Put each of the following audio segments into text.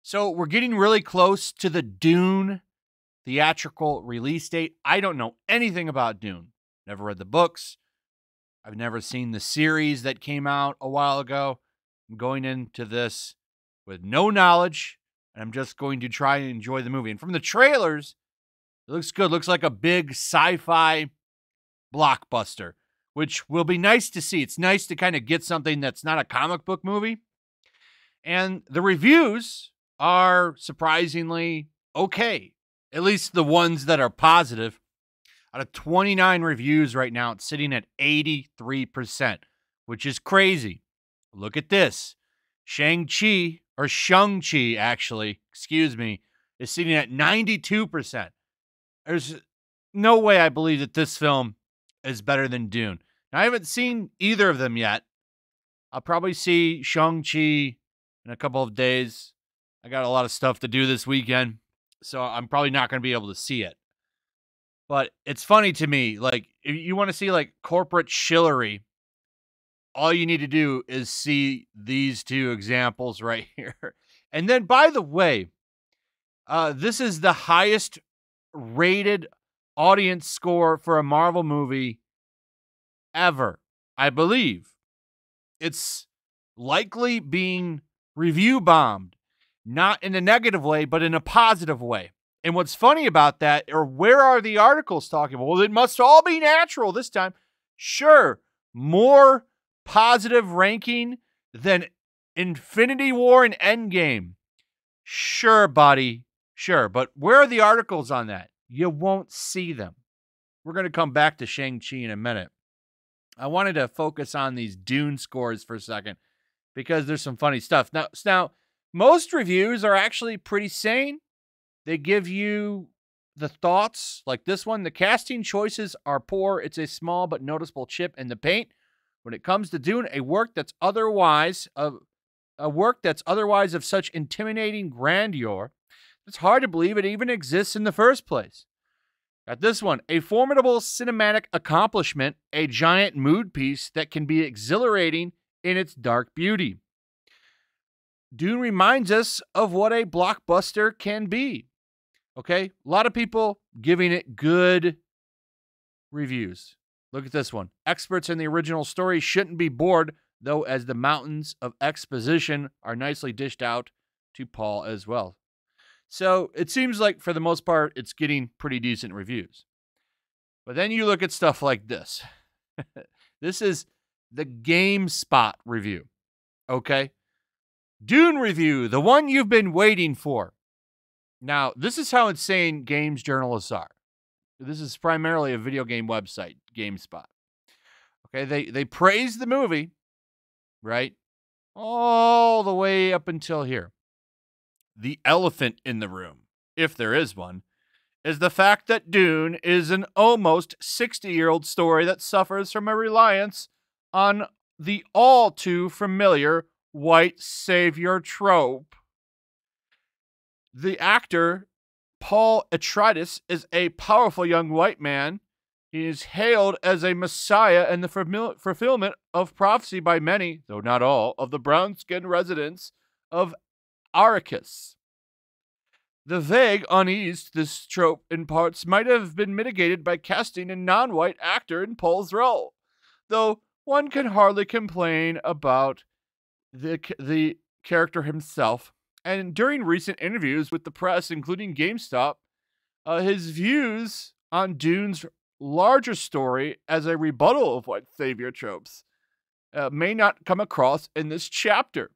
So we're getting really close to the Dune theatrical release date. I don't know anything about Dune. Never read the books. I've never seen the series that came out a while ago. I'm going into this with no knowledge, and I'm just going to try and enjoy the movie. And from the trailers, it looks good. It looks like a big sci-fi blockbuster, which will be nice to see. It's nice to kind of get something that's not a comic book movie. And the reviews are surprisingly okay, at least the ones that are positive. Out of 29 reviews right now, it's sitting at 83%, which is crazy. Look at this. Shang Chi, actually, excuse me, is sitting at 92%. There's no way I believe that this film is better than Dune. Now, I haven't seen either of them yet. I'll probably see Shang-Chi in a couple of days. I got a lot of stuff to do this weekend, so I'm probably not going to be able to see it. But it's funny to me, like, if you want to see, like, corporate shillery, all you need to do is see these two examples right here. And then, by the way, this is the highest rated audience score for a Marvel movie ever, I believe. It's likely being review bombed, not in a negative way, but in a positive way. And what's funny about that, or where are the articles talking about? Well, it must all be natural this time. Sure, more positive ranking than Infinity War and Endgame. Sure, buddy. Sure, but where are the articles on that? You won't see them. We're going to come back to Shang-Chi in a minute. I wanted to focus on these Dune scores for a second because there's some funny stuff. Now, most reviews are actually pretty sane. They give you the thoughts, like this one. The casting choices are poor. It's a small but noticeable chip in the paint. When it comes to Dune, a work that's otherwise of such intimidating grandeur, it's hard to believe it even exists in the first place. Got this one, a formidable cinematic accomplishment, a giant mood piece that can be exhilarating in its dark beauty. Dune reminds us of what a blockbuster can be. Okay, a lot of people giving it good reviews. Look at this one. Experts in the original story shouldn't be bored, though, as the mountains of exposition are nicely dished out to Paul as well. So it seems like, for the most part, it's getting pretty decent reviews. But then you look at stuff like this. This is the GameSpot review. Okay? Dune review, the one you've been waiting for. Now, this is how insane games journalists are. This is primarily a video game website, GameSpot. Okay, they praise the movie, right? All the way up until here. The elephant in the room, if there is one, is the fact that Dune is an almost 60-year-old story that suffers from a reliance on the all too familiar white savior trope. The actor, Paul Atreides, is a powerful young white man. He is hailed as a messiah and the fulfillment of prophecy by many, though not all, of the brown-skinned residents of Arrakis. The vague unease to this trope in parts might have been mitigated by casting a non-white actor in Paul's role, though one can hardly complain about the character himself. And during recent interviews with the press, including GameStop, his views on Dune's larger story as a rebuttal of white savior tropes may not come across in this chapter.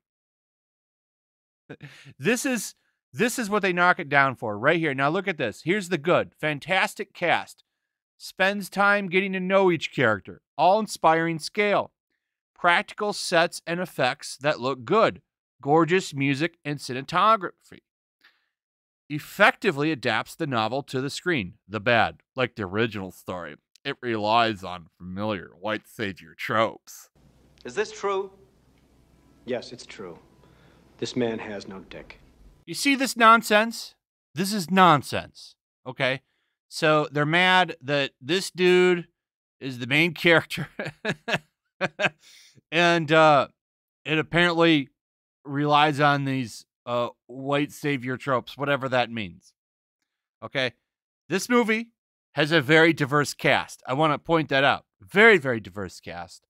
This is what they knock it down for right here. Now look at this. Here's the good. Fantastic cast. Spends time getting to know each character. All-inspiring scale. Practical sets and effects that look good. Gorgeous music and cinematography. Effectively adapts the novel to the screen. The bad, like the original story, it relies on familiar white savior tropes. Is this true? Yes, it's true. This man has no dick. You see this nonsense? This is nonsense. Okay? So they're mad that this dude is the main character. And it apparently relies on these white savior tropes, whatever that means. Okay? This movie has a very diverse cast. I want to point that out. Very, very diverse cast.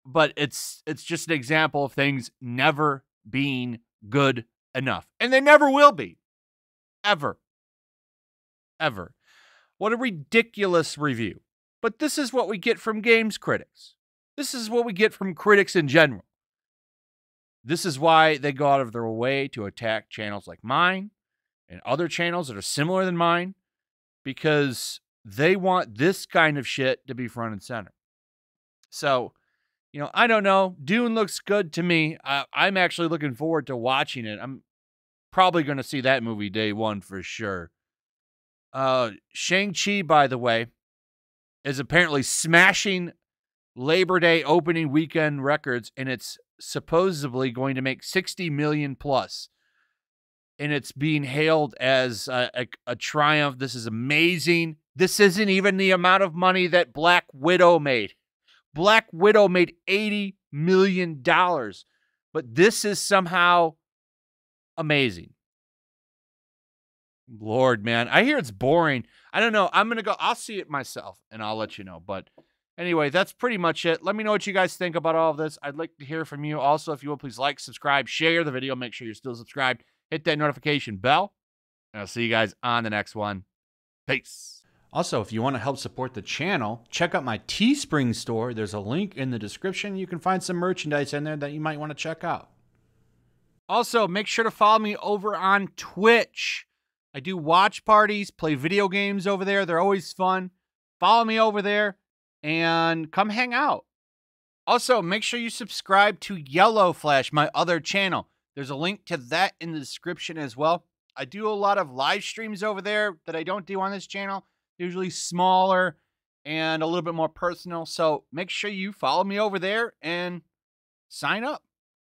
But it's just an example of things never being good enough. And they never will be. Ever. Ever. What a ridiculous review. But this is what we get from games critics. This is what we get from critics in general. This is why they go out of their way to attack channels like mine and other channels that are similar than mine, because they want this kind of shit to be front and center. So, I don't know. Dune looks good to me. I'm actually looking forward to watching it. I'm probably going to see that movie day one for sure. Shang Chi, by the way, is apparently smashing Labor Day opening weekend records, and it's supposedly going to make 60 million plus. And it's being hailed as a triumph. This is amazing. This isn't even the amount of money that Black Widow made. Black Widow made $80 million. But this is somehow amazing. Lord, man. I hear it's boring. I don't know. I'm going to go. I'll see it myself, and I'll let you know. But anyway, that's pretty much it. Let me know what you guys think about all of this. I'd like to hear from you. Also, if you will, please like, subscribe, share the video. Make sure you're still subscribed. Hit that notification bell. And I'll see you guys on the next one. Peace. Also, if you want to help support the channel, check out my Teespring store. There's a link in the description. You can find some merchandise in there that you might want to check out. Also, make sure to follow me over on Twitch. I do watch parties, play video games over there. They're always fun. Follow me over there and come hang out. Also, make sure you subscribe to YellowFlash, my other channel. There's a link to that in the description as well. I do a lot of live streams over there that I don't do on this channel. Usually smaller and a little bit more personal. So make sure you follow me over there and sign up.